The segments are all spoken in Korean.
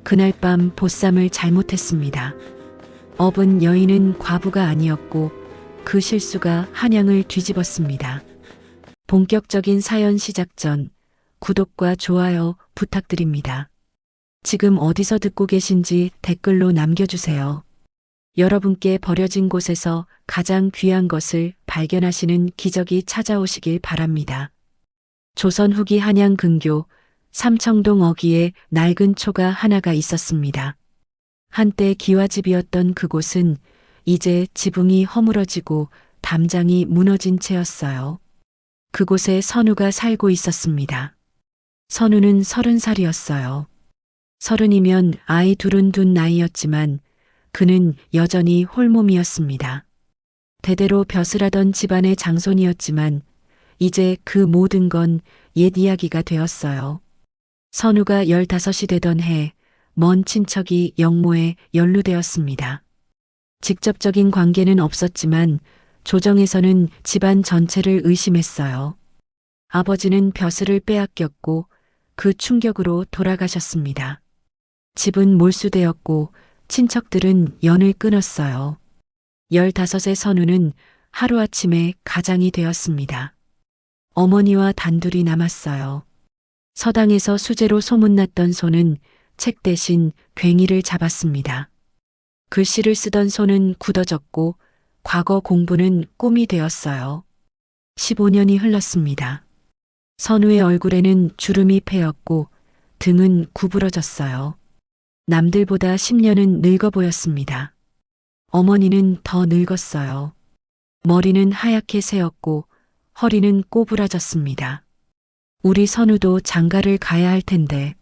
그날 밤 보쌈을 잘못했습니다. 업은 여인은 과부가 아니었고 그 실수가 한양을 뒤집었습니다. 본격적인 사연 시작 전 구독과 좋아요 부탁드립니다. 지금 어디서 듣고 계신지 댓글로 남겨주세요. 여러분께 버려진 곳에서 가장 귀한 것을 발견하시는 기적이 찾아오시길 바랍니다. 조선 후기 한양 근교 삼청동 어귀에 낡은 초가 하나가 있었습니다. 한때 기와집이었던 그곳은 이제 지붕이 허물어지고 담장이 무너진 채였어요. 그곳에 선우가 살고 있었습니다. 선우는 30살이었어요. 30이면 아이 둘은 둔 나이였지만 그는 여전히 홀몸이었습니다. 대대로 벼슬하던 집안의 장손이었지만 이제 그 모든 건 옛 이야기가 되었어요. 선우가 15이 되던 해 먼 친척이 영모에 연루되었습니다. 직접적인 관계는 없었지만 조정에서는 집안 전체를 의심했어요. 아버지는 벼슬을 빼앗겼고 그 충격으로 돌아가셨습니다. 집은 몰수되었고 친척들은 연을 끊었어요. 15의 선우는 하루아침에 가장이 되었습니다. 어머니와 단둘이 남았어요. 서당에서 수재로 소문났던 손은 책 대신 괭이를 잡았습니다. 글씨를 쓰던 손은 굳어졌고 과거 공부는 꿈이 되었어요. 15년이 흘렀습니다. 선우의 얼굴에는 주름이 패였고 등은 구부러졌어요. 남들보다 10년은 늙어 보였습니다. 어머니는 더 늙었어요. 머리는 하얗게 새었고 허리는 꼬부라졌습니다. 우리 선우도 장가를 가야 할 텐데.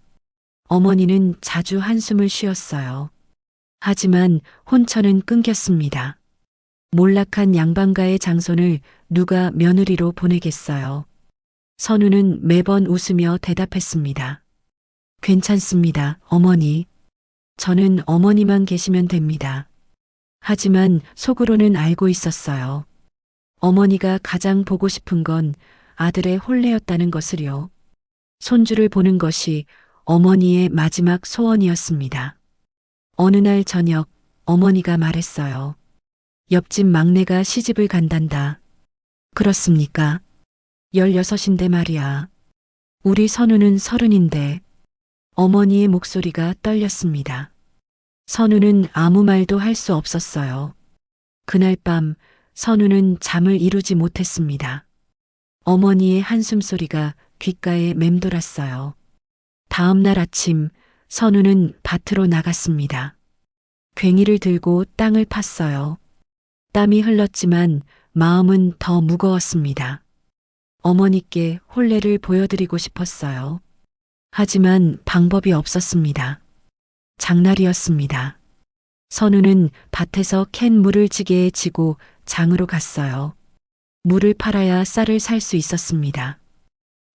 어머니는 자주 한숨을 쉬었어요. 하지만 혼처는 끊겼습니다. 몰락한 양반가의 장손을 누가 며느리로 보내겠어요. 선우는 매번 웃으며 대답했습니다. 괜찮습니다, 어머니. 저는 어머니만 계시면 됩니다. 하지만 속으로는 알고 있었어요. 어머니가 가장 보고 싶은 건 아들의 혼례였다는 것을요. 손주를 보는 것이 어머니의 마지막 소원이었습니다. 어느 날 저녁 어머니가 말했어요. 옆집 막내가 시집을 간단다. 그렇습니까? 16인데 말이야. 우리 선우는 30인데. 어머니의 목소리가 떨렸습니다. 선우는 아무 말도 할 수 없었어요. 그날 밤 선우는 잠을 이루지 못했습니다. 어머니의 한숨소리가 귓가에 맴돌았어요. 다음 날 아침 선우는 밭으로 나갔습니다. 괭이를 들고 땅을 팠어요. 땀이 흘렀지만 마음은 더 무거웠습니다. 어머니께 혼례를 보여드리고 싶었어요. 하지만 방법이 없었습니다. 장날이었습니다. 선우는 밭에서 캔 물을 지게에 지고 장으로 갔어요. 물을 팔아야 쌀을 살 수 있었습니다.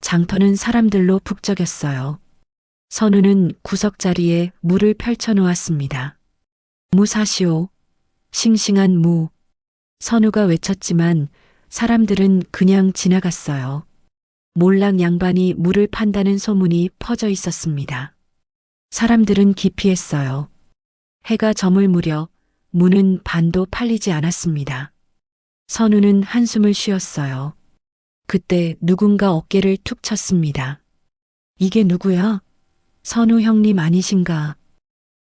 장터는 사람들로 북적였어요. 선우는 구석자리에 물을 펼쳐 놓았습니다. 무 사시오. 싱싱한 무. 선우가 외쳤지만 사람들은 그냥 지나갔어요. 몰락 양반이 물을 판다는 소문이 퍼져 있었습니다. 사람들은 기피했어요. 해가 저물 무렵 무는 반도 팔리지 않았습니다. 선우는 한숨을 쉬었어요. 그때 누군가 어깨를 툭 쳤습니다. 이게 누구야? 선우 형님 아니신가?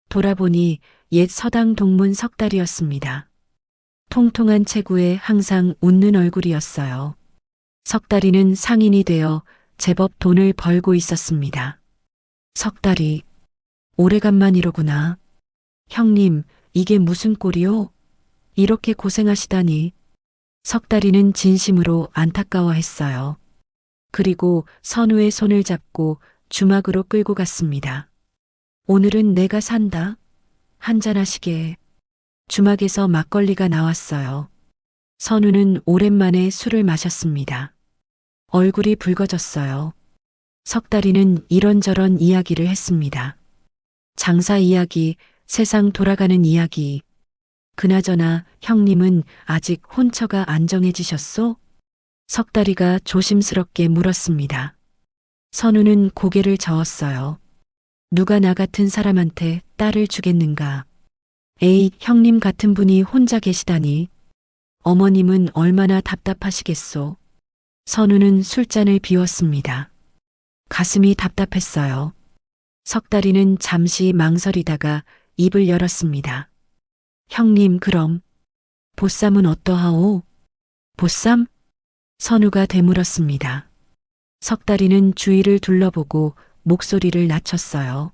돌아보니 옛 서당 동문 석달이었습니다. 통통한 체구에 항상 웃는 얼굴이었어요. 석달이는 상인이 되어 제법 돈을 벌고 있었습니다. 석달이, 오래간만이로구나. 형님, 이게 무슨 꼴이요? 이렇게 고생하시다니. 석달이는 진심으로 안타까워했어요. 그리고 선우의 손을 잡고 주막으로 끌고 갔습니다. 오늘은 내가 산다. 한잔하시게. 주막에서 막걸리가 나왔어요. 선우는 오랜만에 술을 마셨습니다. 얼굴이 붉어졌어요. 석달이는 이런저런 이야기를 했습니다. 장사 이야기, 세상 돌아가는 이야기. 그나저나 형님은 아직 혼처가 안 정해지셨소? 석달이가 조심스럽게 물었습니다. 선우는 고개를 저었어요. 누가 나 같은 사람한테 딸을 주겠는가. 에이, 형님 같은 분이 혼자 계시다니. 어머님은 얼마나 답답하시겠소. 선우는 술잔을 비웠습니다. 가슴이 답답했어요. 석다리는 잠시 망설이다가 입을 열었습니다. 형님, 그럼 보쌈은 어떠하오? 보쌈? 선우가 되물었습니다. 석다리는 주위를 둘러보고 목소리를 낮췄어요.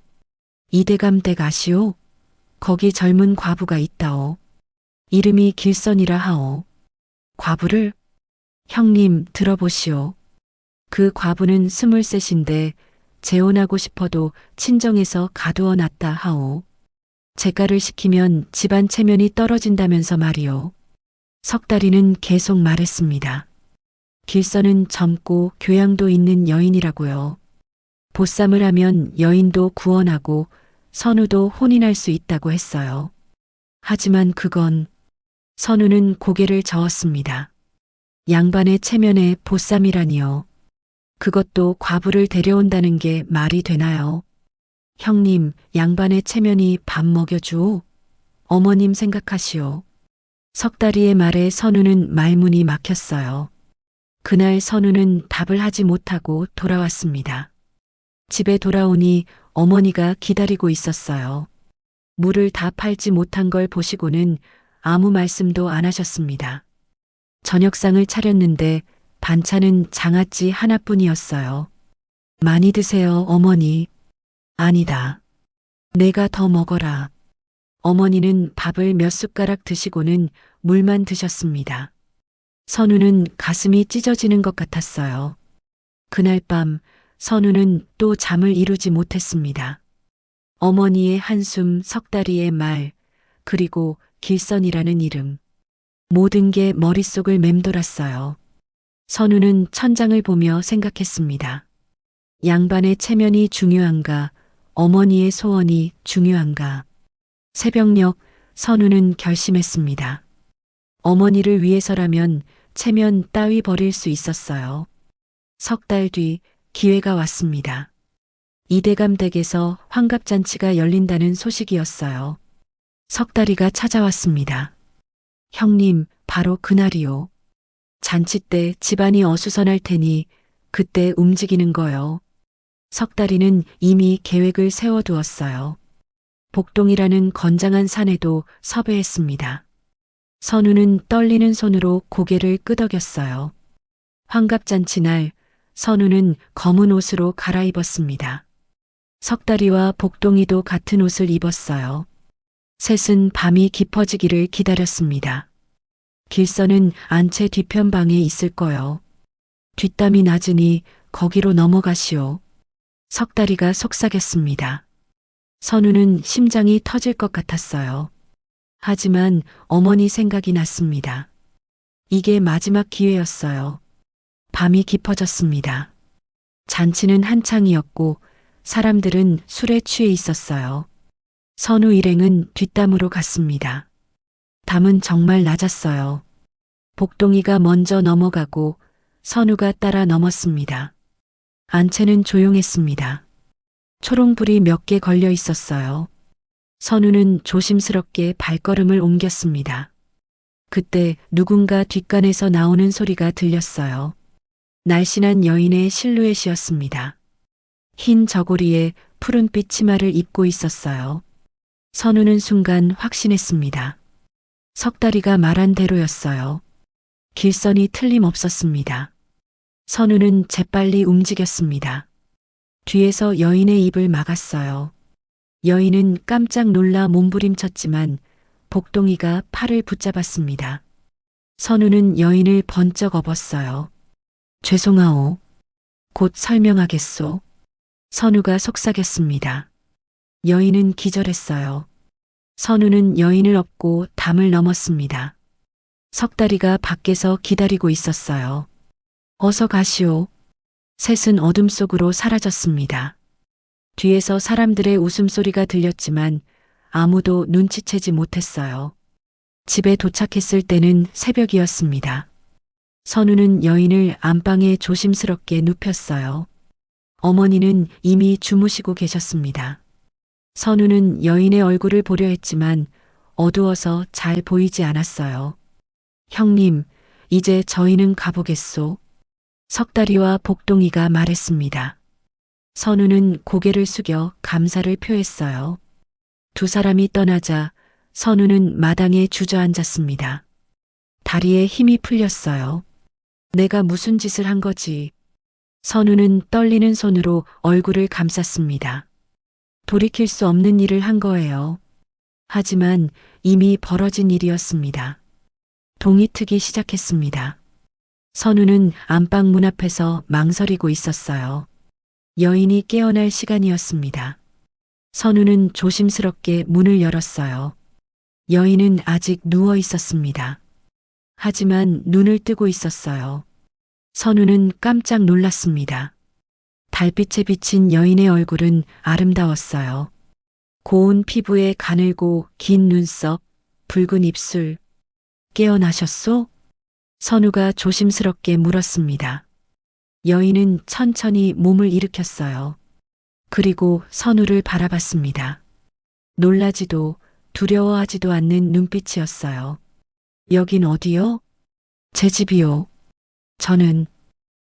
이대감 댁 아시오? 거기 젊은 과부가 있다오. 이름이 길선이라 하오. 과부를? 형님, 들어보시오. 그 과부는 23인데 재혼하고 싶어도 친정에서 가두어 놨다 하오. 재가를 시키면 집안 체면이 떨어진다면서 말이오. 석다리는 계속 말했습니다. 길선은 젊고 교양도 있는 여인이라고요. 보쌈을 하면 여인도 구원하고 선우도 혼인할 수 있다고 했어요. 하지만 그건... 선우는 고개를 저었습니다. 양반의 체면에 보쌈이라니요. 그것도 과부를 데려온다는 게 말이 되나요? 형님, 양반의 체면이 밥 먹여주오? 어머님 생각하시오. 석다리의 말에 선우는 말문이 막혔어요. 그날 선우는 답을 하지 못하고 돌아왔습니다. 집에 돌아오니 어머니가 기다리고 있었어요. 물을 다 팔지 못한 걸 보시고는 아무 말씀도 안 하셨습니다. 저녁상을 차렸는데 반찬은 장아찌 하나뿐이었어요. 많이 드세요, 어머니. 아니다. 내가 더 먹어라. 어머니는 밥을 몇 숟가락 드시고는 물만 드셨습니다. 선우는 가슴이 찢어지는 것 같았어요. 그날 밤 선우는 또 잠을 이루지 못했습니다. 어머니의 한숨, 석다리의 말, 그리고 길선이라는 이름. 모든 게 머릿속을 맴돌았어요. 선우는 천장을 보며 생각했습니다. 양반의 체면이 중요한가, 어머니의 소원이 중요한가. 새벽녘 선우는 결심했습니다. 어머니를 위해서라면 체면 따위 버릴 수 있었어요. 석 달 뒤 기회가 왔습니다. 이대감 댁에서 환갑잔치가 열린다는 소식이었어요. 석다리가 찾아왔습니다. 형님, 바로 그날이요. 잔치 때 집안이 어수선할 테니 그때 움직이는 거요. 석다리는 이미 계획을 세워두었어요. 복동이라는 건장한 사내도 섭외했습니다. 선우는 떨리는 손으로 고개를 끄덕였어요. 환갑잔치 날 선우는 검은 옷으로 갈아입었습니다. 석다리와 복동이도 같은 옷을 입었어요. 셋은 밤이 깊어지기를 기다렸습니다. 길선은 안채 뒤편 방에 있을 거요. 뒷담이 낮으니 거기로 넘어가시오. 석다리가 속삭였습니다. 선우는 심장이 터질 것 같았어요. 하지만 어머니 생각이 났습니다. 이게 마지막 기회였어요. 밤이 깊어졌습니다. 잔치는 한창이었고 사람들은 술에 취해 있었어요. 선우 일행은 뒷담으로 갔습니다. 담은 정말 낮았어요. 복동이가 먼저 넘어가고 선우가 따라 넘었습니다. 안채는 조용했습니다. 초롱불이 몇 개 걸려 있었어요. 선우는 조심스럽게 발걸음을 옮겼습니다. 그때 누군가 뒷간에서 나오는 소리가 들렸어요. 날씬한 여인의 실루엣이었습니다. 흰 저고리에 푸른빛 치마를 입고 있었어요. 선우는 순간 확신했습니다. 석다리가 말한 대로였어요. 길선이 틀림없었습니다. 선우는 재빨리 움직였습니다. 뒤에서 여인의 입을 막았어요. 여인은 깜짝 놀라 몸부림쳤지만 복동이가 팔을 붙잡았습니다. 선우는 여인을 번쩍 업었어요. 죄송하오. 곧 설명하겠소. 선우가 속삭였습니다. 여인은 기절했어요. 선우는 여인을 업고 담을 넘었습니다. 석다리가 밖에서 기다리고 있었어요. 어서 가시오. 셋은 어둠 속으로 사라졌습니다. 뒤에서 사람들의 웃음소리가 들렸지만 아무도 눈치채지 못했어요. 집에 도착했을 때는 새벽이었습니다. 선우는 여인을 안방에 조심스럽게 눕혔어요. 어머니는 이미 주무시고 계셨습니다. 선우는 여인의 얼굴을 보려 했지만 어두워서 잘 보이지 않았어요. 형님, 이제 저희는 가보겠소. 석다리와 복동이가 말했습니다. 선우는 고개를 숙여 감사를 표했어요. 두 사람이 떠나자 선우는 마당에 주저앉았습니다. 다리에 힘이 풀렸어요. 내가 무슨 짓을 한 거지? 선우는 떨리는 손으로 얼굴을 감쌌습니다. 돌이킬 수 없는 일을 한 거예요. 하지만 이미 벌어진 일이었습니다. 동이 트기 시작했습니다. 선우는 안방 문 앞에서 망설이고 있었어요. 여인이 깨어날 시간이었습니다. 선우는 조심스럽게 문을 열었어요. 여인은 아직 누워 있었습니다. 하지만 눈을 뜨고 있었어요. 선우는 깜짝 놀랐습니다. 달빛에 비친 여인의 얼굴은 아름다웠어요. 고운 피부에 가늘고 긴 눈썹, 붉은 입술. 깨어나셨소? 선우가 조심스럽게 물었습니다. 여인은 천천히 몸을 일으켰어요. 그리고 선우를 바라봤습니다. 놀라지도 두려워하지도 않는 눈빛이었어요. 여긴 어디요? 제 집이요. 저는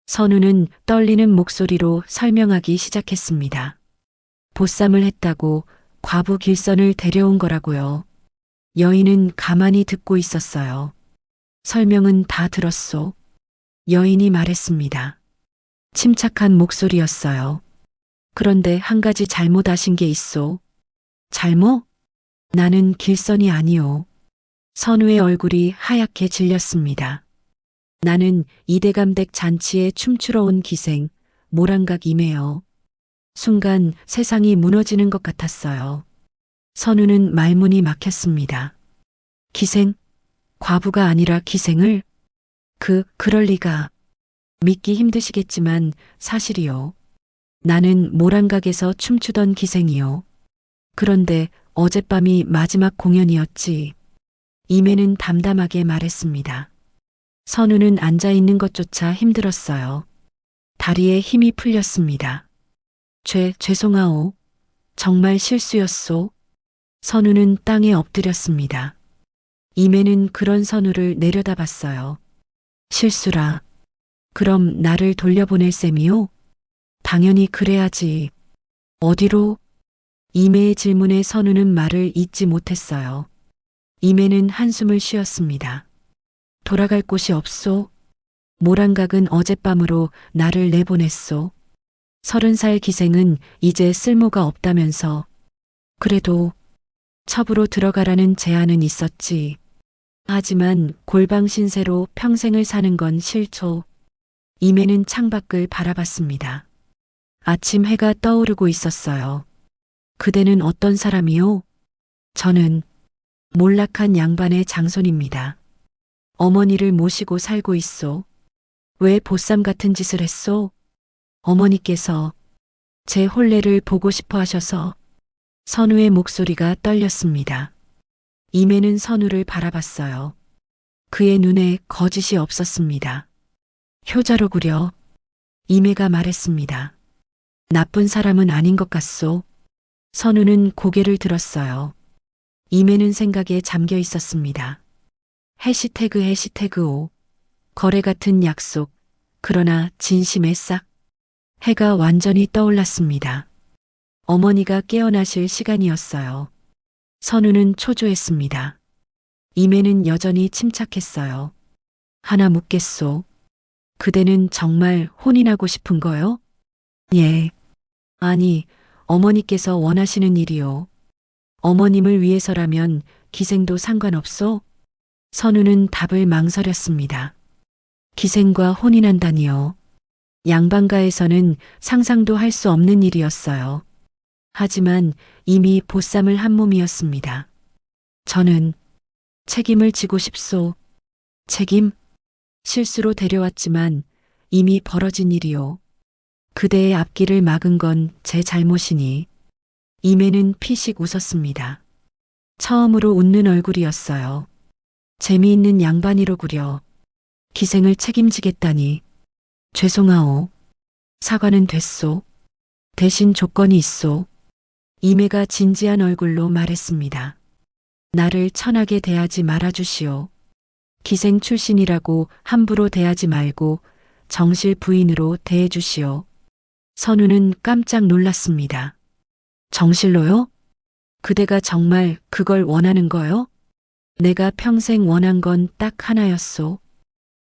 선우는 떨리는 목소리로 설명하기 시작했습니다. 보쌈을 했다고 과부 길선을 데려온 거라고요. 여인은 가만히 듣고 있었어요. 설명은 다 들었소. 여인이 말했습니다. 침착한 목소리였어요. 그런데 한 가지 잘못하신 게 있소. 잘못? 나는 길선이 아니오. 선우의 얼굴이 하얗게 질렸습니다. 나는 이대감댁 잔치에 춤추러 온 기생, 모란각 임해요. 순간 세상이 무너지는 것 같았어요. 선우는 말문이 막혔습니다. 기생? 과부가 아니라 기생을? 그럴 리가. 믿기 힘드시겠지만 사실이요. 나는 모란각에서 춤추던 기생이요. 그런데 어젯밤이 마지막 공연이었지. 임애는 담담하게 말했습니다. 선우는 앉아있는 것조차 힘들었어요. 다리에 힘이 풀렸습니다. 죄송하오. 정말 실수였소. 선우는 땅에 엎드렸습니다. 임애는 그런 선우를 내려다봤어요. 실수라. 그럼 나를 돌려보낼 셈이요? 당연히 그래야지. 어디로? 임애의 질문에 선우는 말을 잇지 못했어요. 임애는 한숨을 쉬었습니다. 돌아갈 곳이 없소. 모란각은 어젯밤으로 나를 내보냈소. 30살 기생은 이제 쓸모가 없다면서. 그래도 첩으로 들어가라는 제안은 있었지. 하지만 골방 신세로 평생을 사는 건 싫죠. 임애는 창밖을 바라봤습니다. 아침 해가 떠오르고 있었어요. 그대는 어떤 사람이요? 저는 몰락한 양반의 장손입니다. 어머니를 모시고 살고 있소. 왜 보쌈 같은 짓을 했소? 어머니께서 제 혼례를 보고 싶어 하셔서. 선우의 목소리가 떨렸습니다. 임애는 선우를 바라봤어요. 그의 눈에 거짓이 없었습니다. 효자로구려. 임애가 말했습니다. 나쁜 사람은 아닌 것 같소. 선우는 고개를 들었어요. 임애는 생각에 잠겨 있었습니다. 해시태그 5. 거래 같은 약속. 그러나 진심의 싹. 해가 완전히 떠올랐습니다. 어머니가 깨어나실 시간이었어요. 선우는 초조했습니다. 임애는 여전히 침착했어요. 하나 묻겠소. 그대는 정말 혼인하고 싶은 거요? 예. 아니, 어머니께서 원하시는 일이요. 어머님을 위해서라면 기생도 상관없소? 선우는 답을 망설였습니다. 기생과 혼인한다니요. 양반가에서는 상상도 할 수 없는 일이었어요. 하지만 이미 보쌈을 한 몸이었습니다. 저는 책임을 지고 싶소. 책임? 실수로 데려왔지만 이미 벌어진 일이요. 그대의 앞길을 막은 건 제 잘못이니. 임애는 피식 웃었습니다. 처음으로 웃는 얼굴이었어요. 재미있는 양반이로구려. 기생을 책임지겠다니. 죄송하오. 사과는 됐소. 대신 조건이 있소. 이매가 진지한 얼굴로 말했습니다. 나를 천하게 대하지 말아주시오. 기생 출신이라고 함부로 대하지 말고 정실 부인으로 대해주시오. 선우는 깜짝 놀랐습니다. 정실로요? 그대가 정말 그걸 원하는 거요? 내가 평생 원한 건 딱 하나였소.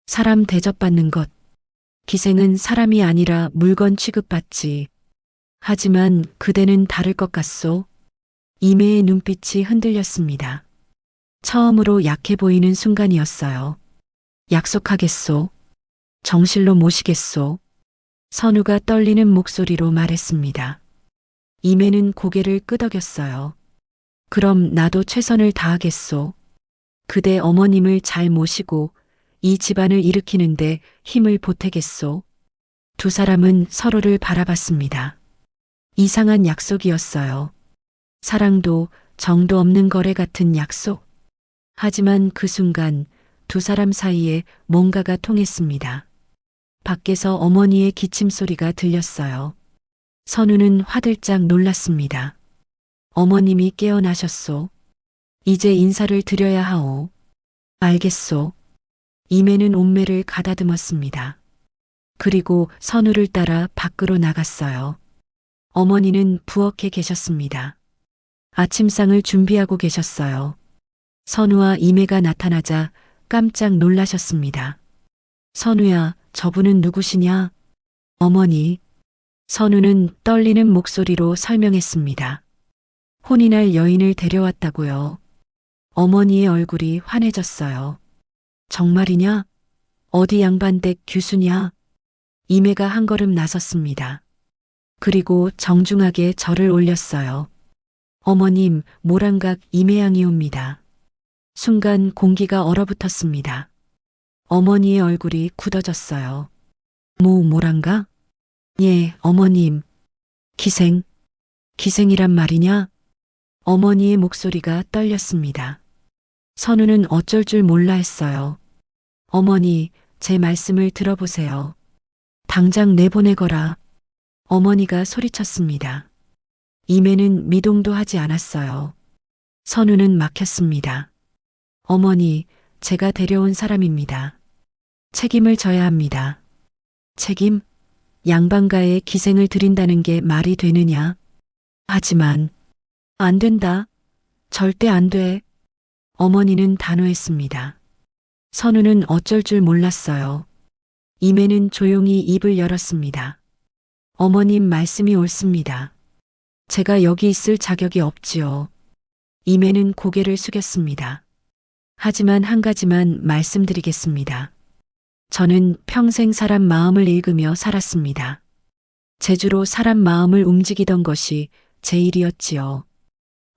사람 대접받는 것. 기생은 사람이 아니라 물건 취급받지. 하지만 그대는 다를 것 같소. 이매의 눈빛이 흔들렸습니다. 처음으로 약해 보이는 순간이었어요. 약속하겠소. 정실로 모시겠소. 선우가 떨리는 목소리로 말했습니다. 이매는 고개를 끄덕였어요. 그럼 나도 최선을 다하겠소. 그대 어머님을 잘 모시고 이 집안을 일으키는데 힘을 보태겠소. 두 사람은 서로를 바라봤습니다. 이상한 약속이었어요. 사랑도 정도 없는 거래 같은 약속. 하지만 그 순간 두 사람 사이에 뭔가가 통했습니다. 밖에서 어머니의 기침 소리가 들렸어요. 선우는 화들짝 놀랐습니다. 어머님이 깨어나셨소. 이제 인사를 드려야 하오. 알겠소. 이매는 옥매를 가다듬었습니다. 그리고 선우를 따라 밖으로 나갔어요. 어머니는 부엌에 계셨습니다. 아침상을 준비하고 계셨어요. 선우와 이매가 나타나자 깜짝 놀라셨습니다. 선우야, 저분은 누구시냐? 어머니. 선우는 떨리는 목소리로 설명했습니다. 혼인할 여인을 데려왔다고요. 어머니의 얼굴이 환해졌어요. 정말이냐? 어디 양반댁 규수냐? 이매가 한 걸음 나섰습니다. 그리고 정중하게 절을 올렸어요. 어머님, 모란각 이매양이옵니다. 순간 공기가 얼어붙었습니다. 어머니의 얼굴이 굳어졌어요. 모란가? 예, 어머님. 기생이란 말이냐? 어머니의 목소리가 떨렸습니다. 선우는 어쩔 줄 몰라 했어요. 어머니, 제 말씀을 들어보세요. 당장 내보내거라. 어머니가 소리쳤습니다. 이매는 미동도 하지 않았어요. 선우는 막혔습니다. 어머니, 제가 데려온 사람입니다. 책임을 져야 합니다. 책임? 양반가에 기생을 드린다는 게 말이 되느냐? 하지만 안 된다. 절대 안 돼. 어머니는 단호했습니다. 선우는 어쩔 줄 몰랐어요. 이매는 조용히 입을 열었습니다. 어머님 말씀이 옳습니다. 제가 여기 있을 자격이 없지요. 이매는 고개를 숙였습니다. 하지만 한 가지만 말씀드리겠습니다. 저는 평생 사람 마음을 읽으며 살았습니다. 재주로 사람 마음을 움직이던 것이 제 일이었지요.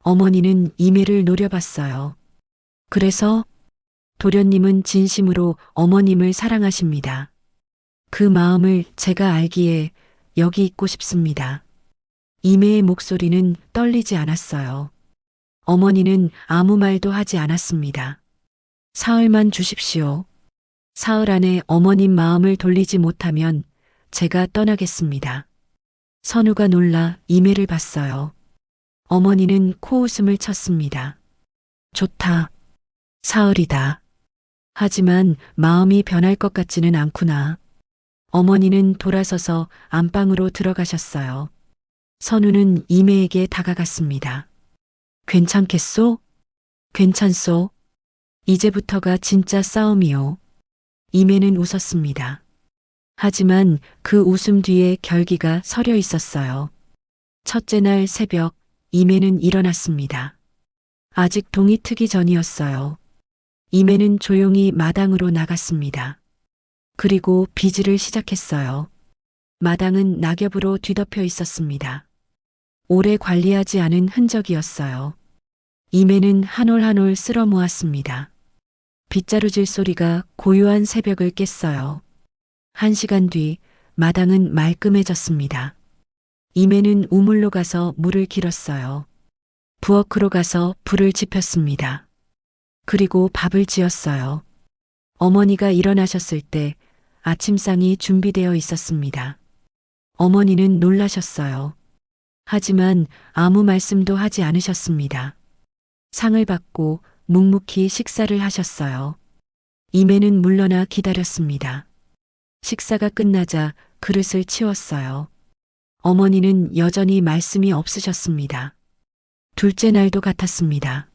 어머니는 이매를 노려봤어요. 그래서 도련님은 진심으로 어머님을 사랑하십니다. 그 마음을 제가 알기에 여기 있고 싶습니다. 이매의 목소리는 떨리지 않았어요. 어머니는 아무 말도 하지 않았습니다. 사흘만 주십시오. 사흘 안에 어머님 마음을 돌리지 못하면 제가 떠나겠습니다. 선우가 놀라 이매를 봤어요. 어머니는 코웃음을 쳤습니다. 좋다. 사흘이다. 하지만 마음이 변할 것 같지는 않구나. 어머니는 돌아서서 안방으로 들어가셨어요. 선우는 이매에게 다가갔습니다. 괜찮겠소? 괜찮소? 이제부터가 진짜 싸움이요. 이매는 웃었습니다. 하지만 그 웃음 뒤에 결기가 서려 있었어요. 첫째 날 새벽, 이매는 일어났습니다. 아직 동이 트기 전이었어요. 이매는 조용히 마당으로 나갔습니다. 그리고 비지를 시작했어요. 마당은 낙엽으로 뒤덮여 있었습니다. 오래 관리하지 않은 흔적이었어요. 이매는 한 올 한 올 쓸어 모았습니다. 빗자루질 소리가 고요한 새벽을 깼어요. 1시간 뒤 마당은 말끔해졌습니다. 이매는 우물로 가서 물을 길었어요. 부엌으로 가서 불을 지폈습니다. 그리고 밥을 지었어요. 어머니가 일어나셨을 때 아침상이 준비되어 있었습니다. 어머니는 놀라셨어요. 하지만 아무 말씀도 하지 않으셨습니다. 상을 받고 묵묵히 식사를 하셨어요. 이매는 물러나 기다렸습니다. 식사가 끝나자 그릇을 치웠어요. 어머니는 여전히 말씀이 없으셨습니다. 둘째 날도 같았습니다.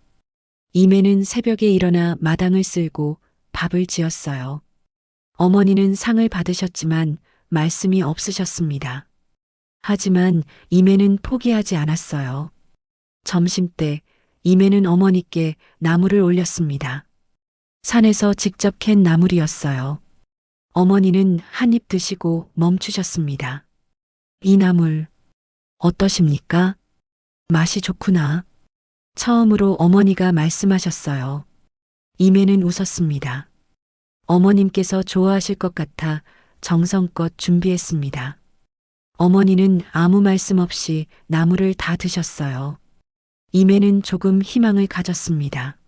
이매는 새벽에 일어나 마당을 쓸고 밥을 지었어요. 어머니는 상을 받으셨지만 말씀이 없으셨습니다. 하지만 이매는 포기하지 않았어요. 점심때 이매는 어머니께 나물을 올렸습니다. 산에서 직접 캔 나물이었어요. 어머니는 한 입 드시고 멈추셨습니다. 이 나물 어떠십니까? 맛이 좋구나. 처음으로 어머니가 말씀하셨어요. 이매는 웃었습니다. 어머님께서 좋아하실 것 같아 정성껏 준비했습니다. 어머니는 아무 말씀 없이 나물을 다 드셨어요. 이매는 조금 희망을 가졌습니다.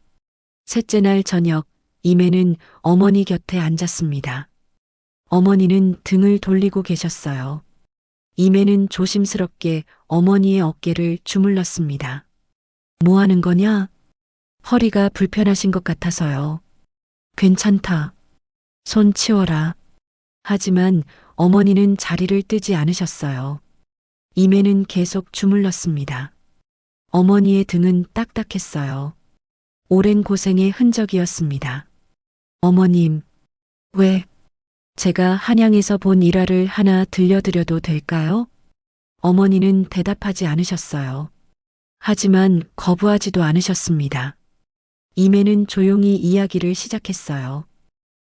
셋째 날 저녁, 이매는 어머니 곁에 앉았습니다. 어머니는 등을 돌리고 계셨어요. 이매는 조심스럽게 어머니의 어깨를 주물렀습니다. 뭐 하는 거냐? 허리가 불편하신 것 같아서요. 괜찮다. 손 치워라. 하지만 어머니는 자리를 뜨지 않으셨어요. 이매는 계속 주물렀습니다. 어머니의 등은 딱딱했어요. 오랜 고생의 흔적이었습니다. 어머님, 왜? 제가 한양에서 본 일화를 하나 들려드려도 될까요? 어머니는 대답하지 않으셨어요. 하지만 거부하지도 않으셨습니다. 이매는 조용히 이야기를 시작했어요.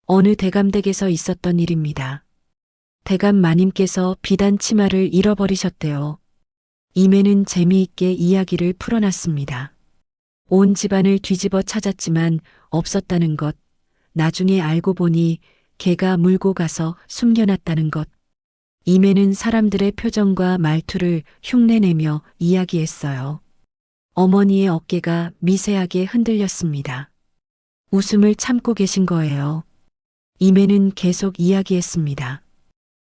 어느 대감댁에서 있었던 일입니다. 대감 마님께서 비단 치마를 잃어버리셨대요. 이매는 재미있게 이야기를 풀어놨습니다. 온 집안을 뒤집어 찾았지만 없었다는 것, 나중에 알고 보니 개가 물고 가서 숨겨놨다는 것. 이매는 사람들의 표정과 말투를 흉내내며 이야기했어요. 어머니의 어깨가 미세하게 흔들렸습니다. 웃음을 참고 계신 거예요. 이매는 계속 이야기했습니다.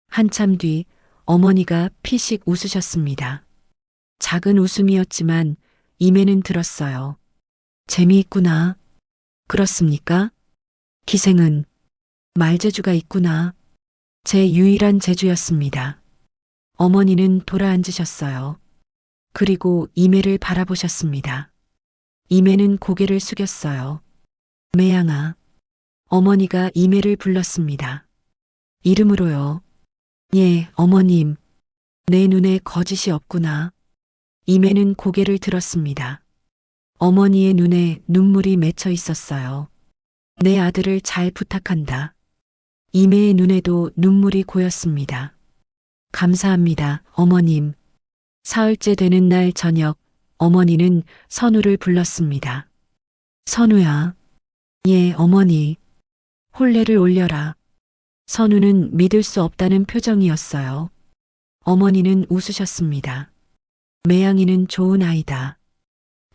한참 뒤 어머니가 피식 웃으셨습니다. 작은 웃음이었지만 이매는 들었어요. 재미있구나. 그렇습니까? 기생은 말재주가 있구나. 제 유일한 재주였습니다. 어머니는 돌아앉으셨어요. 그리고 이매를 바라보셨습니다. 이매는 고개를 숙였어요. 매양아. 어머니가 이매를 불렀습니다. 이름으로요. 예, 어머님. 내 눈에 거짓이 없구나. 이매는 고개를 들었습니다. 어머니의 눈에 눈물이 맺혀 있었어요. 내 아들을 잘 부탁한다. 이매의 눈에도 눈물이 고였습니다. 감사합니다, 어머님. 사흘째 되는 날 저녁, 어머니는 선우를 불렀습니다. 선우야. 예, 어머니. 혼례를 올려라. 선우는 믿을 수 없다는 표정이었어요. 어머니는 웃으셨습니다. 매양이는 좋은 아이다.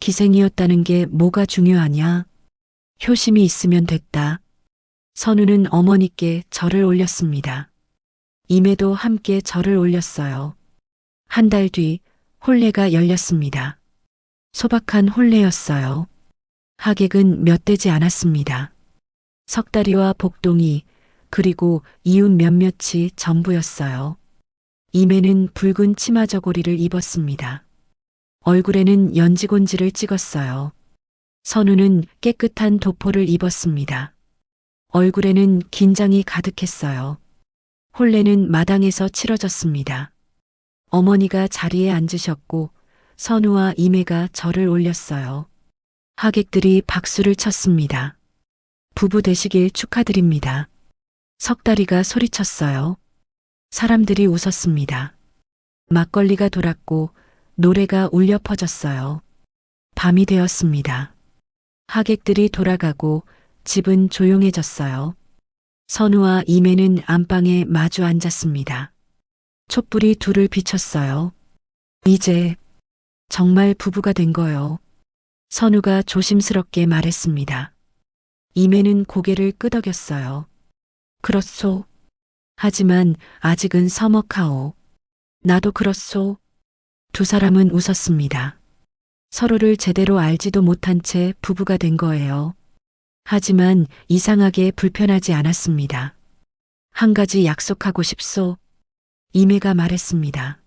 기생이었다는 게 뭐가 중요하냐? 효심이 있으면 됐다. 선우는 어머니께 절을 올렸습니다. 이매도 함께 절을 올렸어요. 한 달 뒤 혼례가 열렸습니다. 소박한 혼례였어요. 하객은 몇 되지 않았습니다. 석다리와 복동이 그리고 이웃 몇몇이 전부였어요. 이매는 붉은 치마 저고리를 입었습니다. 얼굴에는 연지곤지를 찍었어요. 선우는 깨끗한 도포를 입었습니다. 얼굴에는 긴장이 가득했어요. 혼례는 마당에서 치러졌습니다. 어머니가 자리에 앉으셨고 선우와 이매가 절을 올렸어요. 하객들이 박수를 쳤습니다. 부부 되시길 축하드립니다. 석다리가 소리쳤어요. 사람들이 웃었습니다. 막걸리가 돌았고 노래가 울려 퍼졌어요. 밤이 되었습니다. 하객들이 돌아가고 집은 조용해졌어요. 선우와 이매는 안방에 마주 앉았습니다. 촛불이 둘을 비췄어요. 이제 정말 부부가 된 거요. 선우가 조심스럽게 말했습니다. 이매는 고개를 끄덕였어요. 그렇소. 하지만 아직은 서먹하오. 나도 그렇소. 두 사람은 웃었습니다. 서로를 제대로 알지도 못한 채 부부가 된 거예요. 하지만 이상하게 불편하지 않았습니다. 한 가지 약속하고 싶소. 이매가 말했습니다.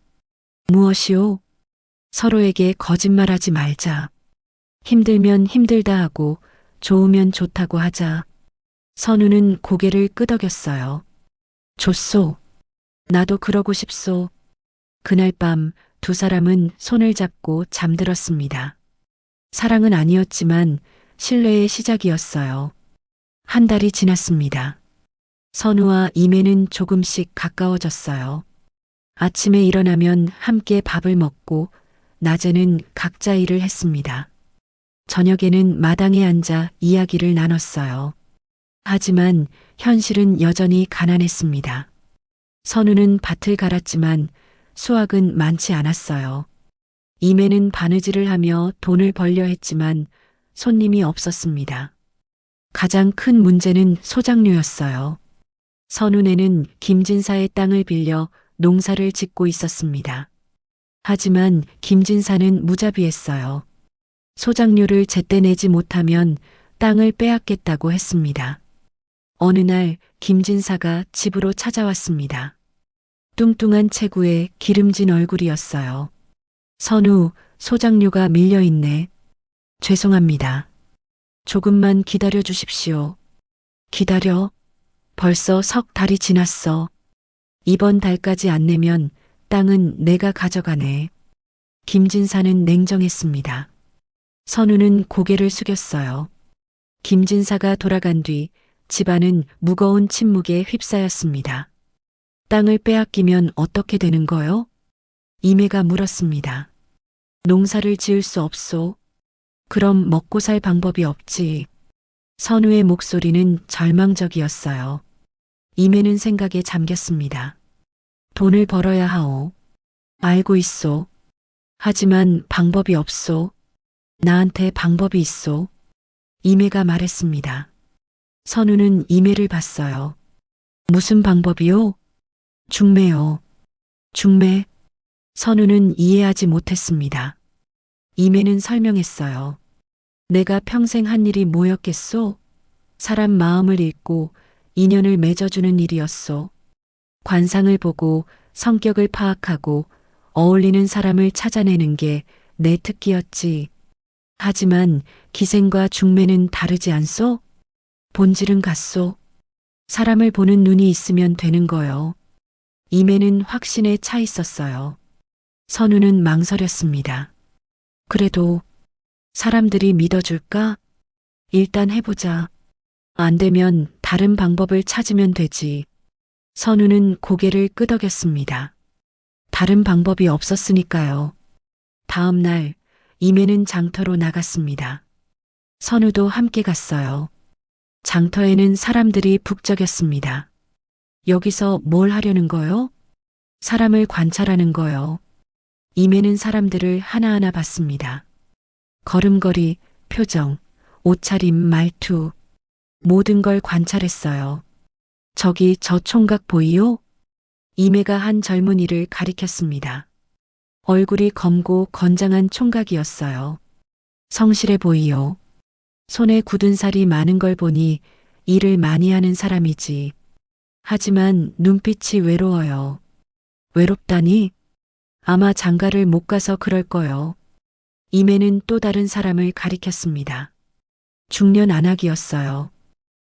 무엇이오? 서로에게 거짓말하지 말자. 힘들면 힘들다 하고 좋으면 좋다고 하자. 선우는 고개를 끄덕였어요. 좋소. 나도 그러고 싶소. 그날 밤 두 사람은 손을 잡고 잠들었습니다. 사랑은 아니었지만 신뢰의 시작이었어요. 한 달이 지났습니다. 선우와 이매는 조금씩 가까워졌어요. 아침에 일어나면 함께 밥을 먹고 낮에는 각자 일을 했습니다. 저녁에는 마당에 앉아 이야기를 나눴어요. 하지만 현실은 여전히 가난했습니다. 선우는 밭을 갈았지만 수확은 많지 않았어요. 이매는 바느질을 하며 돈을 벌려 했지만 손님이 없었습니다. 가장 큰 문제는 소작료였어요. 선우네는 김진사의 땅을 빌려 농사를 짓고 있었습니다. 하지만 김진사는 무자비했어요. 소작료를 제때 내지 못하면 땅을 빼앗겠다고 했습니다. 어느 날 김진사가 집으로 찾아왔습니다. 뚱뚱한 체구에 기름진 얼굴이었어요. 선우, 소작료가 밀려있네. 죄송합니다. 조금만 기다려 주십시오. 기다려? 벌써 석 달이 지났어. 이번 달까지 안 내면 땅은 내가 가져가네. 김진사는 냉정했습니다. 선우는 고개를 숙였어요. 김진사가 돌아간 뒤 집안은 무거운 침묵에 휩싸였습니다. 땅을 빼앗기면 어떻게 되는 거요? 이매가 물었습니다. 농사를 지을 수 없소. 그럼 먹고 살 방법이 없지. 선우의 목소리는 절망적이었어요. 이매는 생각에 잠겼습니다. 돈을 벌어야 하오. 알고 있소. 하지만 방법이 없소. 나한테 방법이 있소. 이매가 말했습니다. 선우는 이매를 봤어요. 무슨 방법이요? 중매요. 중매. 선우는 이해하지 못했습니다. 이매는 설명했어요. 내가 평생 한 일이 뭐였겠소? 사람 마음을 읽고 인연을 맺어주는 일이었소. 관상을 보고 성격을 파악하고 어울리는 사람을 찾아내는 게 내 특기였지. 하지만 기생과 중매는 다르지 않소? 본질은 같소. 사람을 보는 눈이 있으면 되는 거요. 이매는 확신에 차 있었어요. 선우는 망설였습니다. 그래도 사람들이 믿어줄까? 일단 해보자. 안 되면 다른 방법을 찾으면 되지. 선우는 고개를 끄덕였습니다. 다른 방법이 없었으니까요. 다음 날 이매는 장터로 나갔습니다. 선우도 함께 갔어요. 장터에는 사람들이 북적였습니다. 여기서 뭘 하려는 거요? 사람을 관찰하는 거요. 이매는 사람들을 하나하나 봤습니다. 걸음걸이, 표정, 옷차림, 말투, 모든 걸 관찰했어요. 저기 저 총각 보이요? 이매가 한 젊은이를 가리켰습니다. 얼굴이 검고 건장한 총각이었어요. 성실해 보이요. 손에 굳은 살이 많은 걸 보니 일을 많이 하는 사람이지. 하지만 눈빛이 외로워요. 외롭다니? 아마 장가를 못 가서 그럴 거요. 이매는 또 다른 사람을 가리켰습니다. 중년 안악이었어요.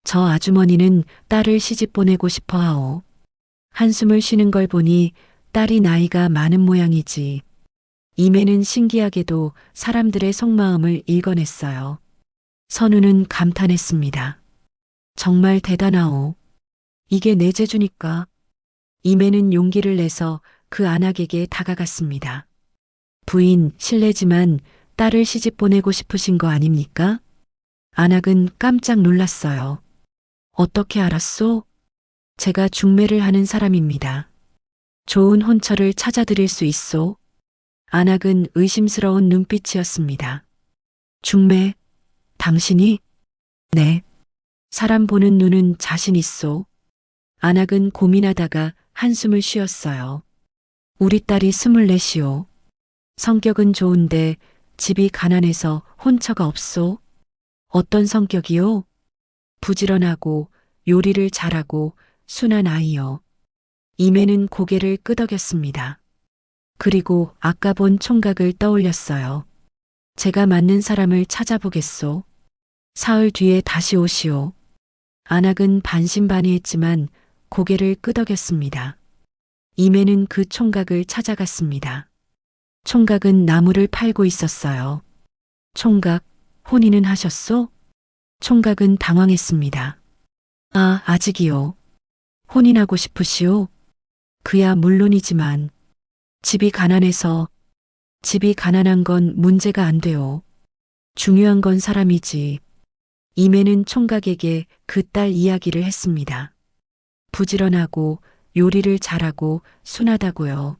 저 아주머니는 딸을 시집 보내고 싶어 하오. 한숨을 쉬는 걸 보니 딸이 나이가 많은 모양이지. 이매는 신기하게도 사람들의 속마음을 읽어냈어요. 선우는 감탄했습니다. 정말 대단하오. 이게 내 재주니까. 이매는 용기를 내서 그 안악에게 다가갔습니다. 부인, 실례지만 딸을 시집 보내고 싶으신 거 아닙니까? 안악은 깜짝 놀랐어요. 어떻게 알았소? 제가 중매를 하는 사람입니다. 좋은 혼처를 찾아드릴 수 있소? 안악은 의심스러운 눈빛이었습니다. 중매, 당신이? 네. 사람 보는 눈은 자신 있소. 안악은 고민하다가 한숨을 쉬었어요. 우리 딸이 24이오. 성격은 좋은데 집이 가난해서 혼처가 없소? 어떤 성격이요? 부지런하고 요리를 잘하고 순한 아이요. 이매는 고개를 끄덕였습니다. 그리고 아까 본 총각을 떠올렸어요. 제가 맞는 사람을 찾아보겠소. 사흘 뒤에 다시 오시오. 안악은 반신반의했지만 고개를 끄덕였습니다. 이매는 그 총각을 찾아갔습니다. 총각은 나무를 팔고 있었어요. 총각, 혼인은 하셨소? 총각은 당황했습니다. 아, 아직이요. 혼인하고 싶으시오? 그야 물론이지만 집이 가난한 건 문제가 안 돼요. 중요한 건 사람이지. 이매는 총각에게 그 딸 이야기를 했습니다. 부지런하고 요리를 잘하고 순하다고요.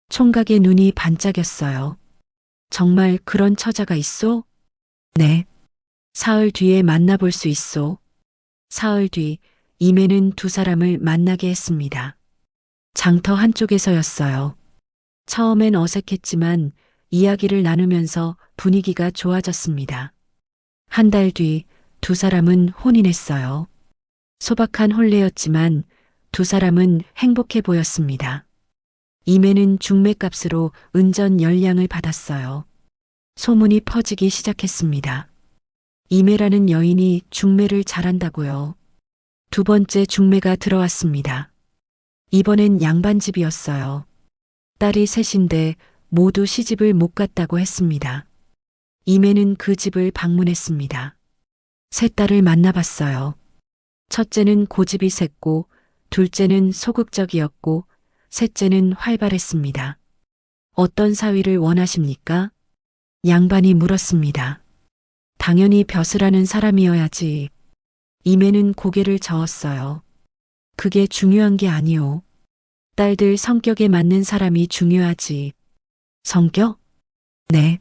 총각의 눈이 반짝였어요. 정말 그런 처자가 있소? 네. 사흘 뒤에 만나볼 수 있소. 사흘 뒤 이매는 두 사람을 만나게 했습니다. 장터 한쪽에서였어요. 처음엔 어색했지만 이야기를 나누면서 분위기가 좋아졌습니다. 한 달 뒤 두 사람은 혼인했어요. 소박한 혼례였지만 두 사람은 행복해 보였습니다. 이매는 중매값으로 은전 10량을 받았어요. 소문이 퍼지기 시작했습니다. 이매라는 여인이 중매를 잘한다고요. 두 번째 중매가 들어왔습니다. 이번엔 양반집이었어요. 딸이 셋인데 모두 시집을 못 갔다고 했습니다. 이매는 그 집을 방문했습니다. 세 딸을 만나봤어요. 첫째는 고집이 셌고, 둘째는 소극적이었고, 셋째는 활발했습니다. 어떤 사위를 원하십니까? 양반이 물었습니다. 당연히 벼슬하는 사람이어야지. 이매는 고개를 저었어요. 그게 중요한 게 아니오. 딸들 성격에 맞는 사람이 중요하지. 성격? 네.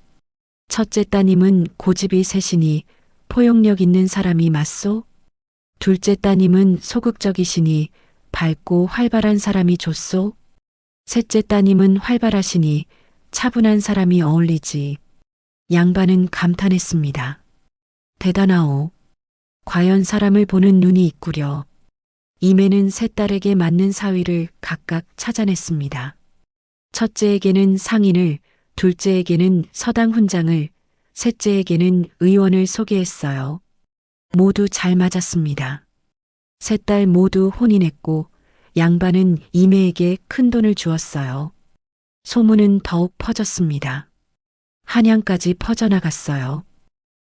첫째 따님은 고집이 세시니 포용력 있는 사람이 맞소? 둘째 따님은 소극적이시니 밝고 활발한 사람이 좋소? 셋째 따님은 활발하시니 차분한 사람이 어울리지. 양반은 감탄했습니다. 대단하오. 과연 사람을 보는 눈이 있구려. 이매는 세 딸에게 맞는 사위를 각각 찾아냈습니다. 첫째에게는 상인을, 둘째에게는 서당 훈장을, 셋째에게는 의원을 소개했어요. 모두 잘 맞았습니다. 세 딸 모두 혼인했고 양반은 이매에게 큰 돈을 주었어요. 소문은 더욱 퍼졌습니다. 한양까지 퍼져나갔어요.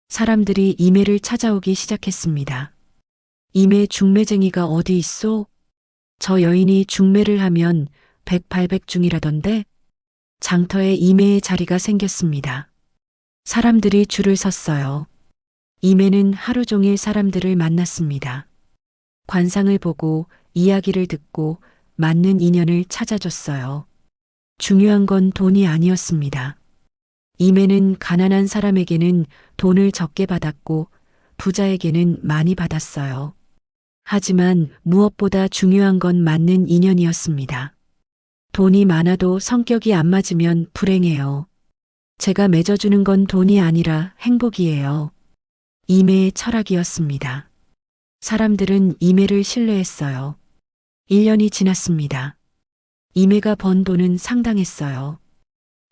사람들이 이매를 찾아오기 시작했습니다. 이매 중매쟁이가 어디 있소? 저 여인이 중매를 하면 백팔백중이라던데? 장터에 이매의 자리가 생겼습니다. 사람들이 줄을 섰어요. 이매는 하루 종일 사람들을 만났습니다. 관상을 보고 이야기를 듣고 맞는 인연을 찾아줬어요. 중요한 건 돈이 아니었습니다. 이매는 가난한 사람에게는 돈을 적게 받았고 부자에게는 많이 받았어요. 하지만 무엇보다 중요한 건 맞는 인연이었습니다. 돈이 많아도 성격이 안 맞으면 불행해요. 제가 맺어주는 건 돈이 아니라 행복이에요. 이매의 철학이었습니다. 사람들은 이매를 신뢰했어요. 1년이 지났습니다. 이매가 번 돈은 상당했어요.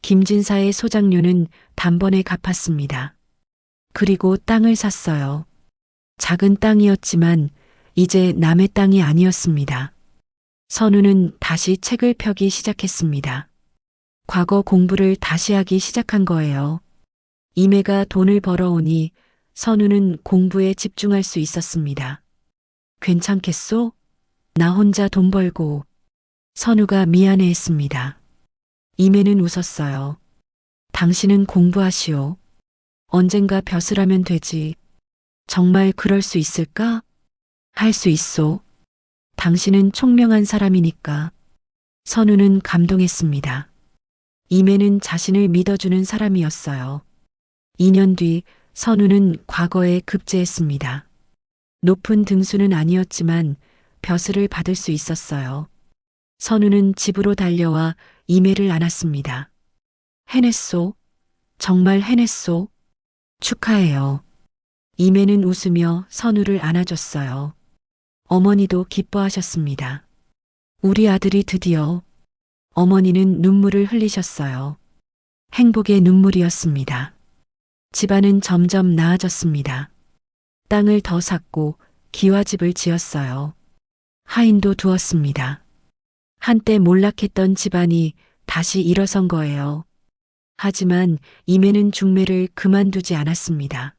김진사의 소장료는 단번에 갚았습니다. 그리고 땅을 샀어요. 작은 땅이었지만 이제 남의 땅이 아니었습니다. 선우는 다시 책을 펴기 시작했습니다. 과거 공부를 다시 하기 시작한 거예요. 이매가 돈을 벌어오니 선우는 공부에 집중할 수 있었습니다. 괜찮겠소? 나 혼자 돈 벌고. 선우가 미안해했습니다. 이매는 웃었어요. 당신은 공부하시오. 언젠가 벼슬하면 되지. 정말 그럴 수 있을까? 할 수 있소. 당신은 총명한 사람이니까. 선우는 감동했습니다. 이매는 자신을 믿어주는 사람이었어요. 2년 뒤 선우는 과거에 급제했습니다. 높은 등수는 아니었지만 벼슬을 받을 수 있었어요. 선우는 집으로 달려와 이매를 안았습니다. 해냈소. 정말 해냈소. 축하해요. 이매는 웃으며 선우를 안아줬어요. 어머니도 기뻐하셨습니다. 우리 아들이 드디어. 어머니는 눈물을 흘리셨어요. 행복의 눈물이었습니다. 집안은 점점 나아졌습니다. 땅을 더 샀고 기와집을 지었어요. 하인도 두었습니다. 한때 몰락했던 집안이 다시 일어선 거예요. 하지만 이매는 중매를 그만두지 않았습니다.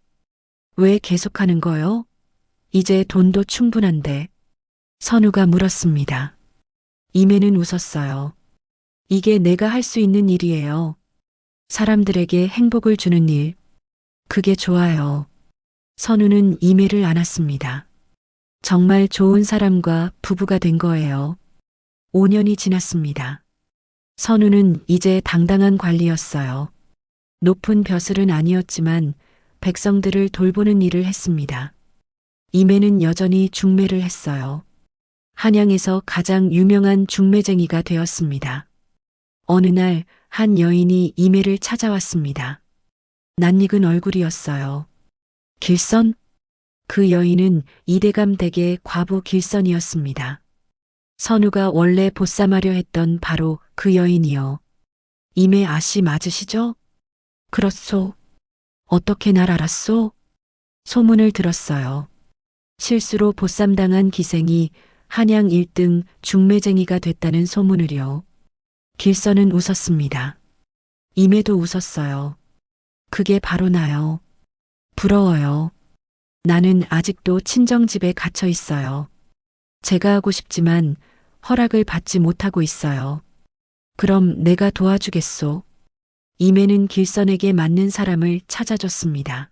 왜 계속하는 거요? 이제 돈도 충분한데. 선우가 물었습니다. 이매는 웃었어요. 이게 내가 할 수 있는 일이에요. 사람들에게 행복을 주는 일. 그게 좋아요. 선우는 이매를 안았습니다. 정말 좋은 사람과 부부가 된 거예요. 5년이 지났습니다. 선우는 이제 당당한 관리였어요. 높은 벼슬은 아니었지만 백성들을 돌보는 일을 했습니다. 이매는 여전히 중매를 했어요. 한양에서 가장 유명한 중매쟁이가 되었습니다. 어느 날 한 여인이 이매를 찾아왔습니다. 낯익은 얼굴이었어요. 길선? 그 여인은 이대감 댁의 과부 길선이었습니다. 선우가 원래 보쌈하려 했던 바로 그 여인이요. 이매 아씨 맞으시죠? 그렇소. 어떻게 날 알았소? 소문을 들었어요. 실수로 보쌈당한 기생이 한양 1등 중매쟁이가 됐다는 소문을요. 길선은 웃었습니다. 이매도 웃었어요. 그게 바로 나요. 부러워요. 나는 아직도 친정집에 갇혀 있어요. 제가 하고 싶지만 허락을 받지 못하고 있어요. 그럼 내가 도와주겠소. 이매는 길선에게 맞는 사람을 찾아줬습니다.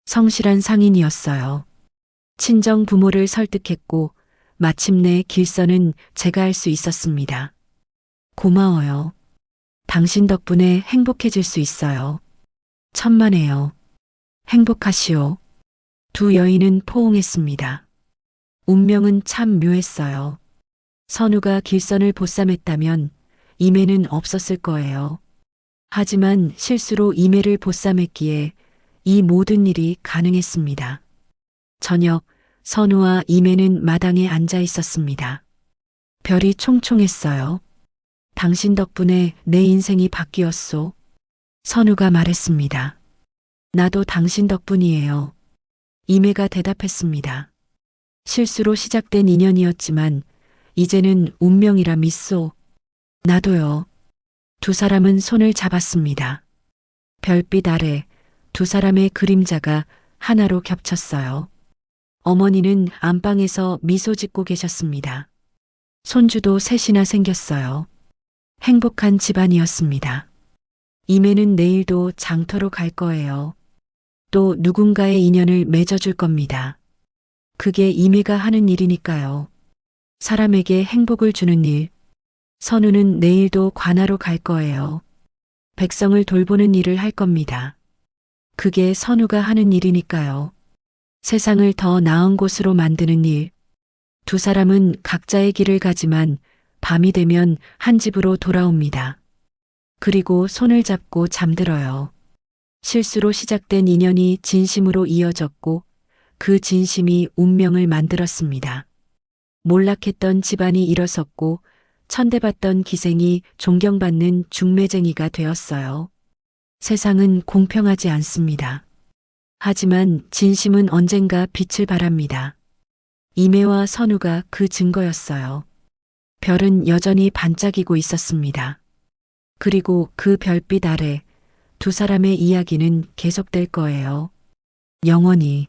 성실한 상인이었어요. 친정 부모를 설득했고 마침내 길선은 제가 할 수 있었습니다. 고마워요. 당신 덕분에 행복해질 수 있어요. 천만에요. 행복하시오. 두 여인은 포옹했습니다. 운명은 참 묘했어요. 선우가 길선을 보쌈했다면 이매는 없었을 거예요. 하지만 실수로 이매를 보쌈했기에 이 모든 일이 가능했습니다. 저녁, 선우와 이매는 마당에 앉아 있었습니다. 별이 총총했어요. 당신 덕분에 내 인생이 바뀌었소. 선우가 말했습니다. 나도 당신 덕분이에요. 이매가 대답했습니다. 실수로 시작된 인연이었지만 이제는 운명이라 믿소. 나도요. 두 사람은 손을 잡았습니다. 별빛 아래 두 사람의 그림자가 하나로 겹쳤어요. 어머니는 안방에서 미소 짓고 계셨습니다. 손주도 셋이나 생겼어요. 행복한 집안이었습니다. 이매는 내일도 장터로 갈 거예요. 또 누군가의 인연을 맺어줄 겁니다. 그게 이매가 하는 일이니까요. 사람에게 행복을 주는 일. 선우는 내일도 관하로 갈 거예요. 백성을 돌보는 일을 할 겁니다. 그게 선우가 하는 일이니까요. 세상을 더 나은 곳으로 만드는 일. 두 사람은 각자의 길을 가지만 밤이 되면 한 집으로 돌아옵니다. 그리고 손을 잡고 잠들어요. 실수로 시작된 인연이 진심으로 이어졌고 그 진심이 운명을 만들었습니다. 몰락했던 집안이 일어섰고 천대받던 기생이 존경받는 중매쟁이가 되었어요. 세상은 공평하지 않습니다. 하지만 진심은 언젠가 빛을 발합니다. 이매와 선우가 그 증거였어요. 별은 여전히 반짝이고 있었습니다. 그리고 그 별빛 아래 두 사람의 이야기는 계속될 거예요. 영원히.